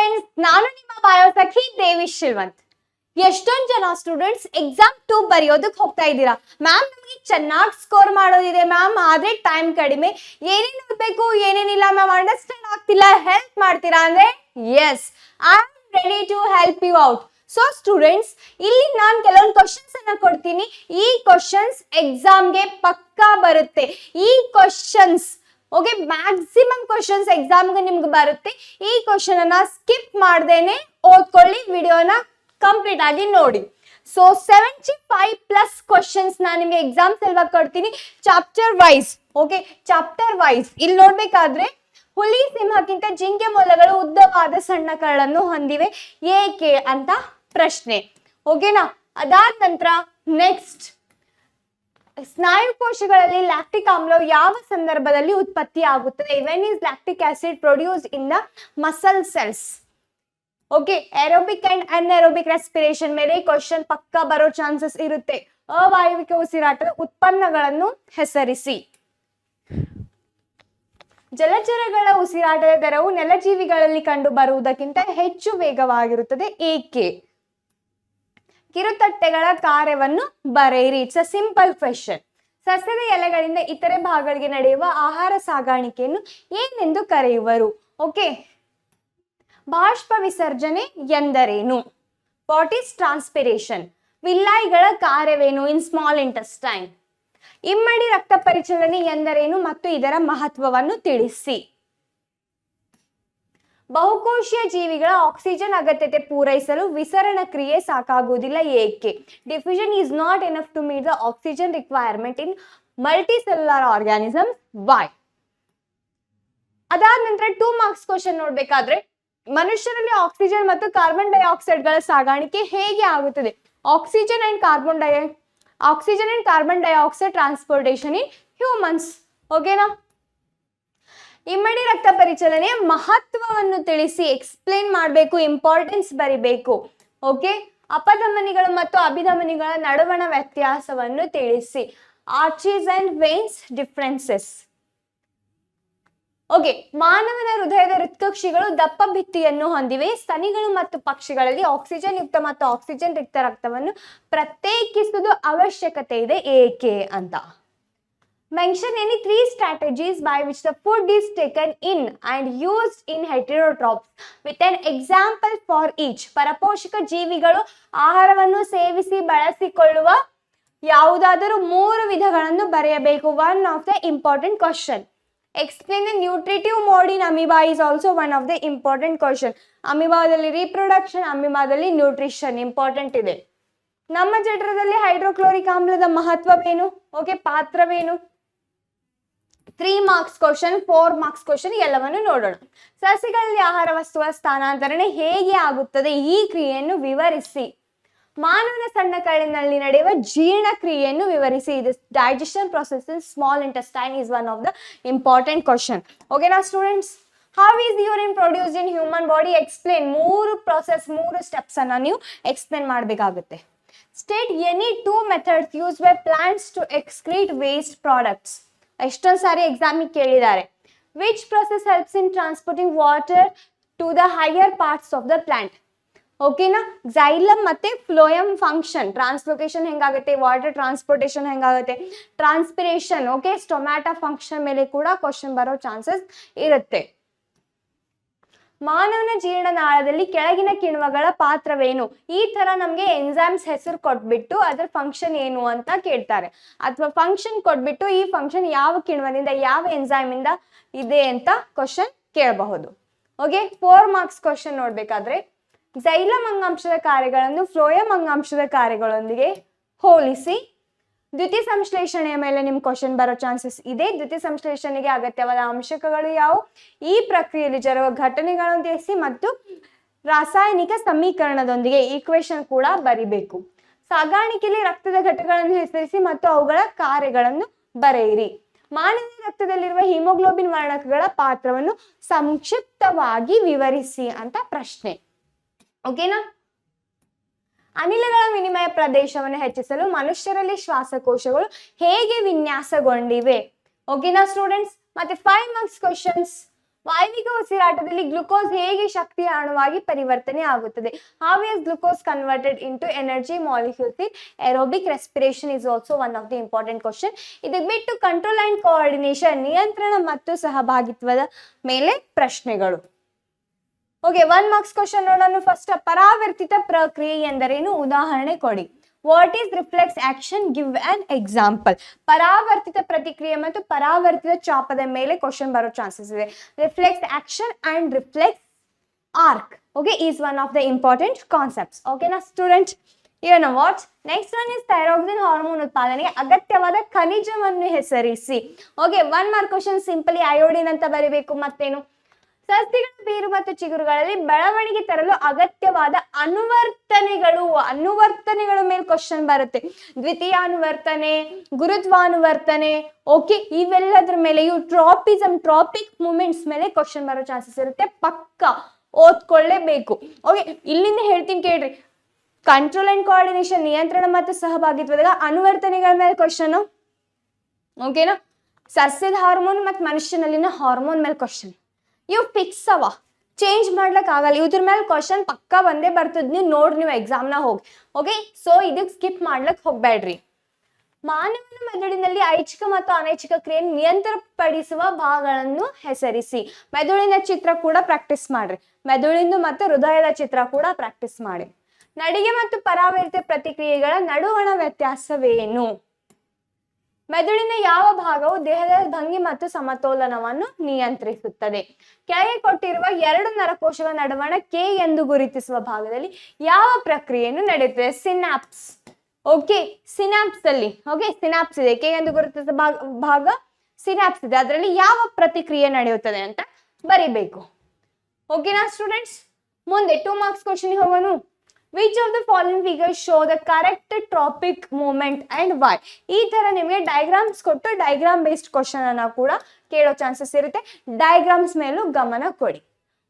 Friends, ನಾನು ನಿಮ್ಮ ಬಾಯೋಸಖಿ ದೇವಿ ಶ್ರೀವಂತ್. ಎಷ್ಟೊಂದು ಜನ ಸ್ಟೂಡೆಂಟ್ಸ್ ಎಕ್ಸಾಮ್ 2 ಬರೆಯೋದಕ್ಕೆ ಹೋಗ್ತಾ ಇದ್ದೀರಾ. ಮ್ಯಾಮ್, ನಮಗೆ ಚೆನ್ನಾಗಿ ಸ್ಕೋರ್ ಮಾಡೋದಿದೆ ಮ್ಯಾಮ್, ಆದ್ರೆ ಟೈಮ್ ಕಡಿಮೆ, ಏನೇನು ಓದಬೇಕು ಏನೇನಿಲ್ಲ ಮ್ಯಾಮ್ ಅಂಡರ್ಸ್ಟ್ಯಾಂಡ್ ಆಗ್ತಿಲ್ಲ, ಹೆಲ್ಪ್ ಮಾಡ್ತೀರಾ ಅಂದ್ರೆ yes, I am ready to help you out. So students, ಇಲ್ಲಿ ನಾನು ಕೆಲವೊಂದು ಕ್ವಶನ್ಸ್ ಅನ್ನ ಕೊಡ್ತೀನಿ. ಈ ಕ್ವಶನ್ಸ್ ಎಕ್ಸಾಮ್ಗೆ ಪಕ್ಕಾ ಬರುತ್ತೆ. ಈ ಕ್ವಶನ್ಸ್ ಓಕೆ, ಮ್ಯಾಕ್ಸಿಮಮ್ ಕ್ವಶನ್ಸ್ ಎಕ್ಸಾಮ್ಗೆ ನಿಮ್ಗೆ ಬರುತ್ತೆ. ಈ ಕ್ವಶನ್ ಅನ್ನ ಸ್ಕಿಪ್ ಮಾಡ್ದೇನೆ ಓದ್ಕೊಳ್ಳಿ, ವಿಡಿಯೋನ ಕಂಪ್ಲೀಟ್ ಆಗಿ ನೋಡಿ. ಸೊ 75+ ಕ್ವಶನ್ಸ್ ನಾನು ನಿಮಗೆ ಎಕ್ಸಾಮ್ ಸಲುವಾಗಿ ಕೊಡ್ತೀನಿ, chapter wise. Okay, chapter wise ಇಲ್ಲಿ ನೋಡ್ಬೇಕಾದ್ರೆ ಹುಲಿ ಸಿಂಹಕ್ಕಿಂತ ಜಿಂಕೆ ಮೊಲಗಳು ಉದ್ದವಾದ ಸಣ್ಣ ಕರಳನ್ನು ಹೊಂದಿವೆ ಏಕೆ ಅಂತ ಪ್ರಶ್ನೆ. ಓಕೆನಾ? ಅದಾದ ನಂತರ ನೆಕ್ಸ್ಟ್, ಸ್ನಾಯು ಕೋಶಗಳಲ್ಲಿ ಲ್ಯಾಕ್ಟಿಕ್ ಆಮ್ಲವು ಯಾವ ಸಂದರ್ಭದಲ್ಲಿ ಉತ್ಪತ್ತಿ ಆಗುತ್ತದೆ? When is lactic acid produce in the muscle cells? Okay, aerobic and anaerobic respiration ಮೇಲೆ ಕ್ವಶನ್ ಪಕ್ಕಾ ಬರೋ ಚಾನ್ಸಸ್ ಇರುತ್ತೆ. ಅವಾಯವಿಕ ಉಸಿರಾಟದ ಉತ್ಪನ್ನಗಳನ್ನು ಹೆಸರಿಸಿ. ಜಲಚರಗಳ ಉಸಿರಾಟದ ದರವು ನೆಲಜೀವಿಗಳಲ್ಲಿ ಕಂಡು ಬರುವುದಕ್ಕಿಂತ ಹೆಚ್ಚು ವೇಗವಾಗಿರುತ್ತದೆ ಏಕೆ? ಕಿರುತಟ್ಟೆಗಳ ಕಾರ್ಯವನ್ನು ಬರೆಯಿರಿ. It's a simple question. ಸಸ್ಯದ ಎಲೆಗಳಿಂದ ಇತರೆ ಭಾಗಗಳಿಗೆ ನಡೆಯುವ ಆಹಾರ ಸಾಗಾಣಿಕೆಯನ್ನು ಏನೆಂದು ಕರೆಯುವರು? ಓಕೆ, ಬಾಷ್ಪ ವಿಸರ್ಜನೆ ಎಂದರೇನು? What is transpiration? ವಿಲ್ಲಾಯಿಗಳ ಕಾರ್ಯವೇನು ಇನ್ ಸ್ಮಾಲ್ ಇಂಟೆಸ್ಟೈನ್? ಇಮ್ಮಡಿ ರಕ್ತ ಪರಿಚಲನೆ ಎಂದರೇನು ಮತ್ತು ಇದರ ಮಹತ್ವವನ್ನು ತಿಳಿಸಿ. ಬಹುಕೋಶೀಯ ಜೀವಿಗಳ ಆಕ್ಸಿಜನ್ ಅಗತ್ಯತೆ ಪೂರೈಸಲು ವಿಸರಣ ಕ್ರಿಯೆ ಸಾಕಾಗುವುದಿಲ್ಲ ಏಕೆ? Diffusion is not enough to meet the oxygen requirement in multicellular organism. Why? ಅದಾದ ನಂತರ 2 ಮಾರ್ಕ್ಸ್ ಕ್ವಶನ್ ನೋಡ್ಬೇಕಾದ್ರೆ, ಮನುಷ್ಯರಲ್ಲಿ ಆಕ್ಸಿಜನ್ ಮತ್ತು ಕಾರ್ಬನ್ ಡೈಆಕ್ಸೈಡ್ ಗಳ ಸಾಗಾಣಿಕೆ ಹೇಗೆ ಆಗುತ್ತದೆ? Oxygen and carbon dioxide transportation in humans. ಓಕೆನಾ? ಇಮ್ಮಡಿ ರಕ್ತ ಪರಿಚಲನೆಯ ಮಹತ್ವವನ್ನು ತಿಳಿಸಿ, ಎಕ್ಸ್ಪ್ಲೇನ್ ಮಾಡಬೇಕು, ಇಂಪಾರ್ಟೆನ್ಸ್ ಬರಿಬೇಕು. ಓಕೆ, ಅಪಧಮನಿಗಳು ಮತ್ತು ಅಭಿಧಮನಿಗಳ ನಡುವಣ ವ್ಯತ್ಯಾಸವನ್ನು ತಿಳಿಸಿ. ಆರ್ಚೀಸ್ ಅಂಡ್ ವೇನ್ಸ್ ಡಿಫರೆನ್ಸಸ್. ಓಕೆ, ಮಾನವನ ಹೃದಯದ ಹೃತ್ಕಕ್ಷಿಗಳು ದಪ್ಪ ಭಿತ್ತಿಯನ್ನು ಹೊಂದಿವೆ. ಸ್ತನಿಗಳು ಮತ್ತು ಪಕ್ಷಿಗಳಲ್ಲಿ ಆಕ್ಸಿಜನ್ ಯುಕ್ತ ಮತ್ತು ಆಕ್ಸಿಜನ್ ರಿಕ್ತ ರಕ್ತವನ್ನು ಪ್ರತ್ಯೇಕಿಸುವುದು ಅವಶ್ಯಕತೆ ಇದೆ ಏಕೆ ಅಂತ. Mention any 3 strategies by which the food is taken in and used in heterotrophs with an example for each. ಪರಪೋಷಕ ಜೀವಿಗಳು ಆಹಾರವನ್ನು ಸೇವಿಸಿ ಬಳಸಿಕೊಳ್ಳುವ ಯಾವುದಾದರೂ 3 ವಿಧಗಳನ್ನು ಬರೆಯಬೇಕು. One of the important question. Explain the nutritive mode in amoeba is also one of the important question. ಅಮೀಬಾದಲ್ಲಿ reproduction, ಅಮೀಬಾದಲ್ಲಿ nutrition important ಇದೆ. ನಮ್ಮ ಜಠರದಲ್ಲಿ ಹೈಡ್ರೋಕ್ಲೋರಿಕ್ ಆಮ್ಲದ ಮಹತ್ವವೇನು? ಓಕೆ, ಪಾತ್ರವೇನು? 3 ಮಾರ್ಕ್ಸ್ ಕ್ವಶನ್, 4 ಮಾರ್ಕ್ಸ್ ಕ್ವಶನ್ ಎಲ್ಲವನ್ನು ನೋಡೋಣ. ಸಸ್ಯಗಳಲ್ಲಿ ಆಹಾರ ವಸ್ತುಗಳ ಸ್ಥಾನಾಂತರಣೆ ಹೇಗೆ ಆಗುತ್ತದೆ? ಈ ಕ್ರಿಯೆಯನ್ನು ವಿವರಿಸಿ. ಮಾನವನ ಸಣ್ಣ ಕರಳಿನಲ್ಲಿ ನಡೆಯುವ ಜೀರ್ಣ ಕ್ರಿಯೆಯನ್ನು ವಿವರಿಸಿ. ಇದು digestion process in small intestine is one of the important question. ಓಕೆನಾ students? How is urine produced in human body? Explain. 3 process, 3 steps ಅನ್ನ ನೀವು ಎಕ್ಸ್ಪ್ಲೇನ್ ಮಾಡಬೇಕಾಗುತ್ತೆ. State any 2 methods used by plants to excrete waste products. ಎಷ್ಟೊಂದು ಸಾರಿ ಎಕ್ಸಾಮಿಗೆ ಕೇಳಿದ್ದಾರೆ. Which process helps in transporting water to the higher parts of the plant? ಓಕೆನಾ? Xylem ಮತ್ತೆ phloem function. Translocation ಹೆಂಗಾಗುತ್ತೆ, water transportation ಹೆಂಗಾಗುತ್ತೆ, transpiration. Okay, stomata function ಮೇಲೆ ಕೂಡ question ಬರೋ chances ಇರುತ್ತೆ. ಮಾನವನ ಜೀರ್ಣನಾಳದಲ್ಲಿ ಕೆಳಗಿನ ಕಿಣ್ವಗಳ ಪಾತ್ರವೇನು? ಈ ತರ ನಮ್ಗೆ ಎನ್ಸೈಮ್ಸ್ ಹೆಸರು ಕೊಟ್ಬಿಟ್ಟು ಅದ್ರ ಫಂಕ್ಷನ್ ಏನು ಅಂತ ಕೇಳ್ತಾರೆ, ಅಥವಾ ಫಂಕ್ಷನ್ ಕೊಟ್ಬಿಟ್ಟು ಈ ಫಂಕ್ಷನ್ ಯಾವ ಕಿಣ್ವದಿಂದ ಯಾವ ಎನ್ಸೈಮ್ ಇಂದ ಇದೆ ಅಂತ ಕ್ವಶನ್ ಕೇಳಬಹುದು. ಓಕೆ, 4 ಮಾರ್ಕ್ಸ್ ಕ್ವಶನ್ ನೋಡ್ಬೇಕಾದ್ರೆ, ಝೈಲಮ್ ಅಂಗಾಂಶದ ಕಾರ್ಯಗಳನ್ನು ಫ್ಲೋಯಮ್ ಅಂಗಾಂಶದ ಕಾರ್ಯಗಳೊಂದಿಗೆ ಹೋಲಿಸಿ. ದ್ಯುತಿ ಸಂಶ್ಲೇಷಣೆಯ ಮೇಲೆ ನಿಮ್ ಕ್ವಶನ್ ಬರೋ ಚಾನ್ಸಸ್ ಇದೆ. ದ್ಯುತಿ ಸಂಶ್ಲೇಷಣೆಗೆ ಅಗತ್ಯವಾದ ಅಂಶಕಗಳು ಯಾವುವು? ಈ ಪ್ರಕ್ರಿಯೆಯಲ್ಲಿ ಜರುವ ಘಟನೆಗಳನ್ನು ತಿಳಿಸಿ ಮತ್ತು ರಾಸಾಯನಿಕ ಸಮೀಕರಣದೊಂದಿಗೆ ಈಕ್ವೇಶನ್ ಕೂಡ ಬರಿಬೇಕು. ಸಾಗಾಣಿಕೆಯಲ್ಲಿ ರಕ್ತದ ಘಟಕಗಳನ್ನು ಹೆಸರಿಸಿ ಮತ್ತು ಅವುಗಳ ಕಾರ್ಯಗಳನ್ನು ಬರೆಯಿರಿ. ಮಾನವ ರಕ್ತದಲ್ಲಿರುವ ಹಿಮೋಗ್ಲೋಬಿನ್ ವರ್ಣಕಗಳ ಪಾತ್ರವನ್ನು ಸಂಕ್ಷಿಪ್ತವಾಗಿ ವಿವರಿಸಿ ಅಂತ ಪ್ರಶ್ನೆ. ಓಕೆನಾ? ಅನಿಲಗಳ ವಿನಿಮಯ ಪ್ರದೇಶವನ್ನು ಹೆಚ್ಚಿಸಲು ಮನುಷ್ಯರಲ್ಲಿ ಶ್ವಾಸಕೋಶಗಳು ಹೇಗೆ ವಿನ್ಯಾಸಗೊಂಡಿವೆ? ಓಕೆನಾ ಸ್ಟೂಡೆಂಟ್ಸ್? ಮತ್ತೆ 5 ಮಾರ್ಕ್ಸ್ ಕ್ವಶನ್ಸ್. ವಾಯವಿಕ ಉಸಿರಾಟದಲ್ಲಿ ಗ್ಲುಕೋಸ್ ಹೇಗೆ ಶಕ್ತಿಯ ಅಣುವಾಗಿ ಪರಿವರ್ತನೆ ಆಗುತ್ತದೆ? How is glucose converted into energy molecules in aerobic respiration is also one of the important question. ಇದಕ್ಕೆ ಬಿಟ್ಟು ಕಂಟ್ರೋಲ್ ಅಂಡ್ ಕೋಆರ್ಡಿನೇಷನ್, ನಿಯಂತ್ರಣ ಮತ್ತು ಸಹಭಾಗಿತ್ವದ ಮೇಲೆ ಪ್ರಶ್ನೆಗಳು. ಓಕೆ, 1 ಮಾರ್ಕ್ಸ್ ಕ್ವಶನ್ ನೋಡೋಣ. ಫಸ್ಟ್, ಪರಾವರ್ತಿತ ಪ್ರಕ್ರಿಯೆ ಎಂದರೇನು? ಉದಾಹರಣೆ ಕೊಡಿ. What is reflex action? Give an example. ಪರಾವರ್ತಿತ ಪ್ರತಿಕ್ರಿಯೆ ಮತ್ತು ಪರಾವರ್ತಿತ ಚಾಪದ ಮೇಲೆ ಕ್ವಶನ್ ಬರೋ ಚಾನ್ಸಸ್ ಇದೆ. Reflex action and reflex arc, okay, is one of the important concepts. ಓಕೆನಾ ಸ್ಟೂಡೆಂಟ್? ಏನು what next one is thyroxine hormone ಉತ್ಪಾದನೆಗೆ ಅಗತ್ಯವಾದ ಖನಿಜವನ್ನು ಹೆಸರಿಸಿ. Okay, 1 mark question simply iodine ಅಂತ ಬರೀಬೇಕು. ಮತ್ತೇನು? ಸಸ್ಯಗಳ ಬೇರು ಮತ್ತು ಚಿಗುರುಗಳಲ್ಲಿ ಬೆಳವಣಿಗೆ ತರಲು ಅಗತ್ಯವಾದ ಅನುವರ್ತನೆಗಳ ಮೇಲೆ ಕ್ವಶನ್ ಬರುತ್ತೆ. ದ್ವಿತೀಯಾನುವರ್ತನೆ, ಗುರುತ್ವಾನುವರ್ತನೆ, ಓಕೆ, ಇವೆಲ್ಲದ್ರ ಮೇಲೆ, ಇವು ಟ್ರಾಪಿಕ್ ಮೂಮೆಂಟ್ಸ್ ಮೇಲೆ ಕ್ವಶನ್ ಬರೋ ಚಾನ್ಸಸ್ ಇರುತ್ತೆ. ಪಕ್ಕ ಓದ್ಕೊಳ್ಳೇಬೇಕು. ಓಕೆ, ಇಲ್ಲಿಂದ ಹೇಳ್ತೀನಿ ಕೇಳ್ರಿ. ಕಂಟ್ರೋಲ್ ಅಂಡ್ ಕೋಆರ್ಡಿನೇಷನ್, ನಿಯಂತ್ರಣ ಮತ್ತು ಸಹಭಾಗಿತ್ವದಾಗ ಅನುವರ್ತನೆಗಳ ಮೇಲೆ ಕ್ವಶನ್. ಓಕೆನಾ? ಸಸ್ಯದ ಹಾರ್ಮೋನ್ ಮತ್ತು ಮನುಷ್ಯನಲ್ಲಿನ ಹಾರ್ಮೋನ್ ಮೇಲೆ ಕ್ವಶನ್. ಇವು ಫಿಕ್ಸ್ ಅವ, ಚೇಂಜ್ ಮಾಡ್ಲಕ್ ಆಗಲ್ಲ. ಇದ್ರ ಮೇಲೆ ಕ್ವಶನ್ ಪಕ್ಕ ಬಂದೇ ಬರ್ತದ. ನೀವು ಎಕ್ಸಾಮ್ನ ಹೋಗಿ. ಓಕೆ, ಸೊ ಇದಕ್ಕೆ ಸ್ಕಿಪ್ ಮಾಡ್ಲಕ್ ಹೋಗ್ಬೇಡ್ರಿ. ಮಾನವನ ಮೆದುಳಿನಲ್ಲಿ ಐಚ್ಛಿಕ ಮತ್ತು ಅನೈಚ್ಛಿಕ ಕ್ರಿಯೆಯನ್ನು ನಿಯಂತ್ರಪಡಿಸುವ ಭಾಗಗಳನ್ನು ಹೆಸರಿಸಿ. ಮೆದುಳಿನ ಚಿತ್ರ ಕೂಡ ಪ್ರಾಕ್ಟೀಸ್ ಮಾಡ್ರಿ. ಮೆದುಳಿಂದು ಮತ್ತು ಹೃದಯದ ಚಿತ್ರ ಕೂಡ ಪ್ರಾಕ್ಟೀಸ್ ಮಾಡಿ. ನಡಿಗೆ ಮತ್ತು ಪರಾವರ್ತಿತ ಪ್ರತಿಕ್ರಿಯೆಗಳ ನಡುವಣ ವ್ಯತ್ಯಾಸವೇನು? ಮೆದುಳಿನ ಯಾವ ಭಾಗವು ದೇಹದ ಭಂಗಿ ಮತ್ತು ಸಮತೋಲನವನ್ನು ನಿಯಂತ್ರಿಸುತ್ತದೆ? ಕೆಳಗೆ ಕೊಟ್ಟಿರುವ 2 ನರಕೋಶಗಳ ನಡುವಣ ಕೆ ಎಂದು ಗುರುತಿಸುವ ಭಾಗದಲ್ಲಿ ಯಾವ ಪ್ರಕ್ರಿಯೆಯನ್ನು ನಡೆಯುತ್ತದೆ? ಸಿನಾಪ್ಸ್. ಓಕೆ, ಸಿನಾಪ್ಸ್ ಅಲ್ಲಿ, ಓಕೆ, ಸಿನಾಪ್ಸ್ ಇದೆ. ಕೆ ಎಂದು ಗುರುತಿಸುವ ಭಾಗ ಸಿನಾಪ್ಸ್ ಇದೆ. ಅದರಲ್ಲಿ ಯಾವ ಪ್ರತಿಕ್ರಿಯೆ ನಡೆಯುತ್ತದೆ ಅಂತ ಬರಿಬೇಕು. ಓಕೆನಾ ಸ್ಟೂಡೆಂಟ್ಸ್? ಮುಂದೆ 2 ಮಾರ್ಕ್ಸ್ ಕ್ವಶನ್ ಹೋಗೋಣ. Which of the following figures show the correct tropic movement and why? ಈ ತರ ನಿಮಗೆ ಡಯಾಗ್ರಾಮ್ಸ್ ಕೊಟ್ಟು ಡಯಾಗ್ರಾಮ್ ಬೇಸ್ಡ್ ಕ್ವಶನ್ ಅನ್ನ ಕೂಡ ಕೇಳೋ ಚಾನ್ಸಸ್ ಇರುತ್ತೆ. ಡಯಾಗ್ರಾಮ್ಸ್ ಮೇಲೂ ಗಮನ ಕೊಡಿ.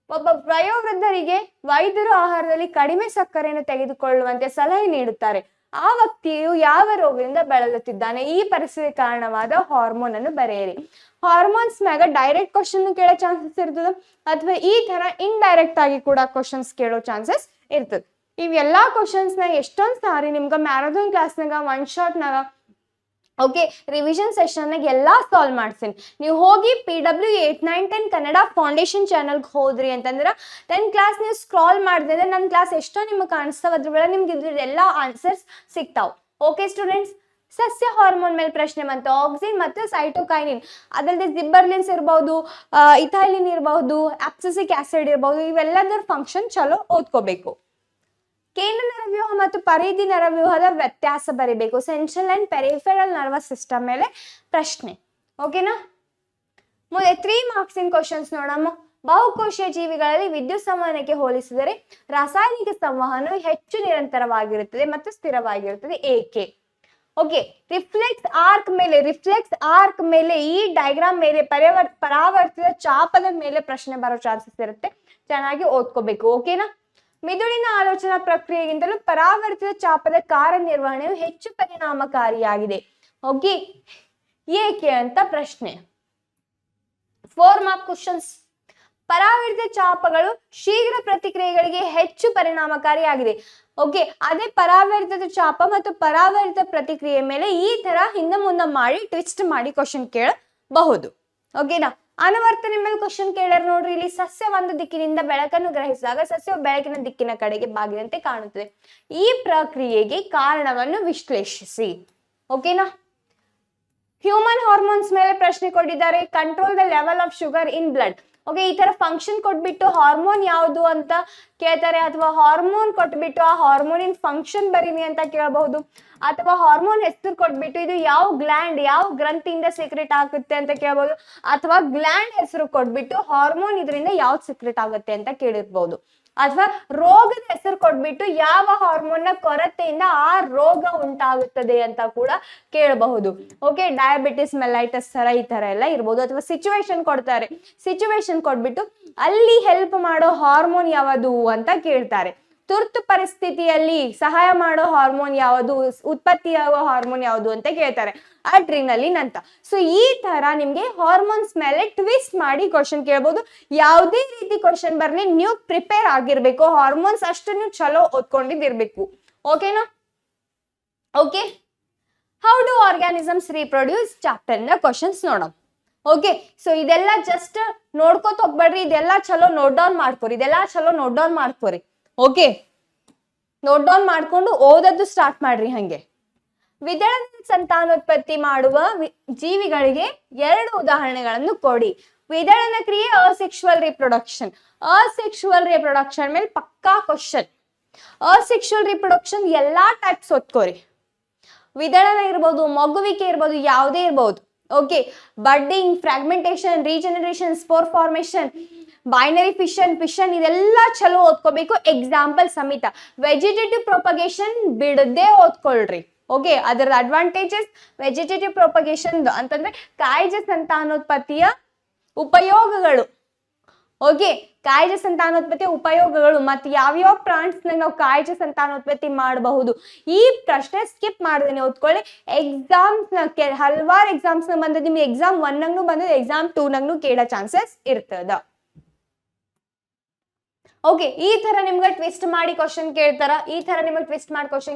ಒಬ್ಬ ವಯೋವೃದ್ಧರಿಗೆ ವೈದ್ಯರು ಆಹಾರದಲ್ಲಿ ಕಡಿಮೆ ಸಕ್ಕರೆಯನ್ನು ತೆಗೆದುಕೊಳ್ಳುವಂತೆ ಸಲಹೆ ನೀಡುತ್ತಾರೆ. ಆ ವ್ಯಕ್ತಿಯು ಯಾವ ರೋಗದಿಂದ ಬಳಲುತ್ತಿದ್ದಾನೆ? ಈ ಪರಿಸ್ಥಿತಿ ಕಾರಣವಾದ ಹಾರ್ಮೋನ್ ಅನ್ನು ಬರೆಯಿರಿ. ಹಾರ್ಮೋನ್ಸ್ ಮ್ಯಾಗ ಡೈರೆಕ್ಟ್ ಕ್ವಶನ್ ಕೇಳೋ ಚಾನ್ಸಸ್ ಇರ್ತದೆ, ಅಥವಾ ಈ ತರ ಇಂಡೈರೆಕ್ಟ್ ಆಗಿ ಕೂಡ ಕ್ವಶನ್ಸ್ ಕೇಳೋ ಚಾನ್ಸಸ್ ಇರ್ತದೆ. ಇವೆಲ್ಲಾ ಕ್ವಶನ್ಸ್ನ ಎಷ್ಟೊಂದು ಸಾರಿ ನಿಮ್ಗೆ ಮ್ಯಾರಥಾನ್ ಕ್ಲಾಸ್ನಾಗ 1 ಶಾಟ್ನಾಗ, ಓಕೆ, ರಿವಿಷನ್ ಸೆಷನ್ನಾಗ ಎಲ್ಲಾ ಸಾಲ್ವ್ ಮಾಡ್ತೀನಿ. ನೀವು ಹೋಗಿ PW 8, 9, 10 ಕನ್ನಡ ಫೌಂಡೇಶನ್ ಚಾನಲ್ಗೆ ಹೋದ್ರಿ ಅಂತಂದ್ರೆ 10 ಕ್ಲಾಸ್ ನೀವು ಸ್ಕ್ರಾಲ್ ಮಾಡಿದ್ರೆ ನನ್ನ ಕ್ಲಾಸ್ ಎಷ್ಟೋ ನಿಮ್ಗೆ ಕಾಣಿಸ್ತಾವ. ಅದ್ರ ಒಳಗೆ ನಿಮ್ಗೆ ಇದ್ರದ್ದೆಲ್ಲ ಆನ್ಸರ್ಸ್ ಸಿಗ್ತಾವ್. Okay students? ಸಸ್ಯ ಹಾರ್ಮೋನ್ ಮೇಲೆ ಪ್ರಶ್ನೆ ಬಂತು. ಆಕ್ಸಿನ್ ಮತ್ತು ಸೈಟೋಕೈನಿನ್, ಅದಲ್ಲದೆ ಜಿಬ್ಬರ್ಲಿನ್ಸ್ ಇರ್ಬಹುದು, ಇಥೈಲಿನ್ ಇರಬಹುದು, ಅಬ್ಸಿಸಿಕ್ ಆಸಿಡ್ ಇರಬಹುದು. ಇವೆಲ್ಲದರ ಫಂಕ್ಷನ್ ಚಲೋ ಓದ್ಕೋಬೇಕು. ಕೇಂದ್ರ ನರವ್ಯೂಹ ಮತ್ತು ಪರಿಧಿ ನರವ್ಯೂಹದ ವ್ಯತ್ಯಾಸ ಬರೀಬೇಕು. Central and peripheral nervous system ಮೇಲೆ ಪ್ರಶ್ನೆ. ಓಕೆನಾ? ಮುಂದೆ 3 ಮಾರ್ಕ್ಸ್ ಇನ್ ಕ್ವಶನ್ಸ್ ನೋಡಮ್ಮ. ಬಹುಕೋಶೀಯ ಜೀವಿಗಳಲ್ಲಿ ವಿದ್ಯುತ್ ಸಂವಹನಕ್ಕೆ ಹೋಲಿಸಿದರೆ ರಾಸಾಯನಿಕ ಸಂವಹನ ಹೆಚ್ಚು ನಿರಂತರವಾಗಿರುತ್ತದೆ ಮತ್ತು ಸ್ಥಿರವಾಗಿರುತ್ತದೆ, ಏಕೆ? ಓಕೆ, ರಿಫ್ಲೆಕ್ಸ್ ಆರ್ಕ್ ಮೇಲೆ ಈ ಡಯಾಗ್ರಾಮ್ ಮೇಲೆ ಪರಾವರ್ತಿತ ಚಾಪದ ಮೇಲೆ ಪ್ರಶ್ನೆ ಬರೋ ಚಾನ್ಸಸ್ ಇರುತ್ತೆ. ಚೆನ್ನಾಗಿ ಓದ್ಕೋಬೇಕು. ಓಕೆನಾ? ಮಿದುಳಿನ ಆಲೋಚನಾ ಪ್ರಕ್ರಿಯೆಗಿಂತಲೂ ಪರಾವರ್ತಿತ ಚಾಪದ ಕಾರ್ಯನಿರ್ವಹಣೆಯು ಹೆಚ್ಚು ಪರಿಣಾಮಕಾರಿಯಾಗಿದೆ. ಓಕೆ, ಏಕೆ ಅಂತ ಪ್ರಶ್ನೆ. 4 ಮಾರ್ಕ್ ಕ್ವಶನ್ಸ್. ಪರಾವರ್ತಿತ ಚಾಪಗಳು ಶೀಘ್ರ ಪ್ರತಿಕ್ರಿಯೆಗಳಿಗೆ ಹೆಚ್ಚು ಪರಿಣಾಮಕಾರಿಯಾಗಿದೆ. ಓಕೆ, ಅದೇ ಪರಾವರ್ತಿತ ಚಾಪ ಮತ್ತು ಪರಾವರ್ತಿತ ಪ್ರತಿಕ್ರಿಯೆ ಮೇಲೆ ಈ ತರ ಹಿಂದೆ ಮುಂದೆ ಮಾಡಿ ಟ್ವಿಸ್ಟ್ ಮಾಡಿ ಕ್ವಶನ್ ಕೇಳಬಹುದು. ಓಕೆನಾ? ಅನುವರ್ತನೆ ಮೇಲೆ ಕ್ವಶನ್ ಕೇಳ್ಯಾರ ನೋಡ್ರಿ. ಇಲ್ಲಿ ಸಸ್ಯ ಒಂದು ದಿಕ್ಕಿನಿಂದ ಬೆಳಕನ್ನು ಗ್ರಹಿಸಿದಾಗ ಸಸ್ಯವು ಬೆಳಕಿನ ದಿಕ್ಕಿನ ಕಡೆಗೆ ಬಾಗಿದಂತೆ ಕಾಣುತ್ತದೆ. ಈ ಪ್ರಕ್ರಿಯೆಗೆ ಕಾರಣವನ್ನು ವಿಶ್ಲೇಷಿಸಿ. ಓಕೆನಾ? ಹ್ಯೂಮನ್ ಹಾರ್ಮೋನ್ಸ್ ಮೇಲೆ ಪ್ರಶ್ನೆ ಕೊಟ್ಟಿದ್ದಾರೆ. Control the level of sugar in blood. Okay, ಈ ತರ ಫಂಕ್ಷನ್ ಕೊಟ್ಬಿಟ್ಟು ಹಾರ್ಮೋನ್ ಯಾವುದು ಅಂತ ಕೇಳ್ತಾರೆ, ಅಥವಾ ಹಾರ್ಮೋನ್ ಕೊಟ್ಬಿಟ್ಟು ಆ ಹಾರ್ಮೋನಿನ್ ಫಂಕ್ಷನ್ ಬರೀನಿ ಅಂತ ಕೇಳಬಹುದು, ಅಥವಾ ಹಾರ್ಮೋನ್ ಹೆಸರು ಕೊಟ್ಬಿಟ್ಟು ಇದು ಯಾವ ಗ್ಲ್ಯಾಂಡ್, ಯಾವ ಗ್ರಂಥಿಯಿಂದ ಸೀಕ್ರೆಟ್ ಆಗುತ್ತೆ ಅಂತ ಕೇಳಬಹುದು, ಅಥವಾ ಗ್ಲ್ಯಾಂಡ್ ಹೆಸರು ಕೊಟ್ಬಿಟ್ಟು ಹಾರ್ಮೋನ್ ಇದರಿಂದ ಯಾವ್ದು ಸೀಕ್ರೆಟ್ ಆಗುತ್ತೆ ಅಂತ ಕೇಳಿರ್ಬಹುದು, ಅಥವಾ ರೋಗದ ಹೆಸರು ಕೊಟ್ಬಿಟ್ಟು ಯಾವ ಹಾರ್ಮೋನ್ ನ ಕೊರತೆಯಿಂದ ಆ ರೋಗ ಉಂಟಾಗುತ್ತದೆ ಅಂತ ಕೂಡ ಕೇಳಬಹುದು. ಓಕೆ, ಡಯಾಬಿಟಿಸ್, ಮೆಲೈಟಸ್ ಈ ತರ ಎಲ್ಲ ಇರ್ಬೋದು. ಅಥವಾ ಸಿಚುವೇಶನ್ ಕೊಡ್ತಾರೆ, ಸಿಚುವೇಶನ್ ಕೊಟ್ಬಿಟ್ಟು ಅಲ್ಲಿ ಹೆಲ್ಪ್ ಮಾಡೋ ಹಾರ್ಮೋನ್ ಯಾವುದು ಅಂತ ಕೇಳ್ತಾರೆ. ತುರ್ತು ಪರಿಸ್ಥಿತಿಯಲ್ಲಿ ಸಹಾಯ ಮಾಡೋ ಹಾರ್ಮೋನ್ ಯಾವುದು, ಉತ್ಪತ್ತಿಯಾಗುವ ಹಾರ್ಮೋನ್ ಯಾವುದು ಅಂತ ಕೇಳ್ತಾರೆ. ಅಡ್ರಿನಲಿನ್ ಅಂತ. ಸೊ ಈ ತರ ನಿಮ್ಗೆ ಹಾರ್ಮೋನ್ಸ್ ಮೇಲೆ ಟ್ವಿಸ್ಟ್ ಮಾಡಿ ಕ್ವಶನ್ ಕೇಳ್ಬೋದು. ಯಾವುದೇ ರೀತಿ ಕ್ವಶನ್ ಬರ್ಲಿ ನೀವು ಪ್ರಿಪೇರ್ ಆಗಿರ್ಬೇಕು. ಹಾರ್ಮೋನ್ಸ್ ಅಷ್ಟು ನೀವು ಚಲೋ ಓದ್ಕೊಂಡಿದ್ದಿರ್ಬೇಕು. ಓಕೆನಾ? Okay, how do organisms reproduce chapter ನ ಕ್ವಶನ್ಸ್ ನೋಡೋಣ. ಓಕೆ, ಸೊ ಇದೆಲ್ಲ ಜಸ್ಟ್ ನೋಡ್ಕೋತ ಹೋಗ್ಬೇಡ್ರಿ, ಇದೆಲ್ಲ ಚಲೋ ನೋಟ್ ಡೌನ್ ಮಾಡ್ಕೋರಿ. ಓಕೆ, ನೋಟ್ ಡೌನ್ ಮಾಡ್ಕೊಂಡು ಓದೋದು ಸ್ಟಾರ್ಟ್ ಮಾಡ್ರಿ. ಹಂಗೆ ವಿದಳನ ಸಂತಾನೋತ್ಪತ್ತಿ ಮಾಡುವ ಜೀವಿಗಳಿಗೆ 2 ಉದಾಹರಣೆಗಳನ್ನು ಕೊಡಿ. ವಿದಳನ ಕ್ರಿಯೆ ಅಸೆಕ್ಷುವಲ್ ರಿಪ್ರೊಡಕ್ಷನ್. ಅಸೆಕ್ಷುವಲ್ ರಿಪ್ರೊಡಕ್ಷನ್ ಮೇಲೆ ಪಕ್ಕಾ ಕ್ವಶನ್. ಅಸೆಕ್ಷುವಲ್ ರಿಪ್ರೊಡಕ್ಷನ್ ಎಲ್ಲಾ ಟೈಪ್ಸ್ ಓದ್ಕೋರಿ. ವಿದಳನ ಇರ್ಬೋದು, ಮಗುವಿಕೆ ಇರ್ಬೋದು, ಯಾವುದೇ ಇರ್ಬೋದು. Okay, budding, fragmentation, regeneration, spore formation, binary fission ಇದೆಲ್ಲ ಚಲೋ ಓದ್ಕೋಬೇಕು. ಎಕ್ಸಾಂಪಲ್ ಸಮೇತ. ವೆಜಿಟೇಟಿವ್ ಪ್ರೊಪಗೇಶನ್ ಬಿಡದೆ ಓದ್ಕೊಳ್ರಿ. ಓಕೆ, ಅದರ ಅಡ್ವಾಂಟೇಜಸ್ ವೆಜಿಟೇಟಿವ್ ಪ್ರೊಪಗೇಶನ್ ಅಂತಂದ್ರೆ ಕಾಯಿಜ ಸಂತಾನೋತ್ಪತ್ತಿಯ ಉಪಯೋಗಗಳು. ಓಕೆ, ಕಾಯಿಜ ಸಂತಾನೋತ್ಪತ್ತಿಯ ಉಪಯೋಗಗಳು ಮತ್ತು ಯಾವ್ಯಾವ ಪ್ಲಾಂಟ್ಸ್ ನಾವು ಕಾಯಿಜ ಸಂತಾನೋತ್ಪತ್ತಿ ಮಾಡಬಹುದು. ಈ ಪ್ರಶ್ನೆ ಸ್ಕಿಪ್ ಮಾಡದೇನೆ ಓದ್ಕೊಳ್ಳಿ. ಎಕ್ಸಾಮ್ಸ್ ಹಲವಾರು ಎಕ್ಸಾಮ್ಸ್ ಬಂದದ್ದು, ನಿಮ್ಗೆ ಎಕ್ಸಾಮ್ 1 ಬಂದದ್ದು, ಎಕ್ಸಾಮ್ 2 ಕೇಳೋ ಚಾನ್ಸಸ್ ಇರ್ತದ. ಓಕೆ, ಈ ತರ ನಿಮ್ಗೆ ಟ್ವಿಸ್ಟ್ ಮಾಡಿ ಕ್ವಶನ್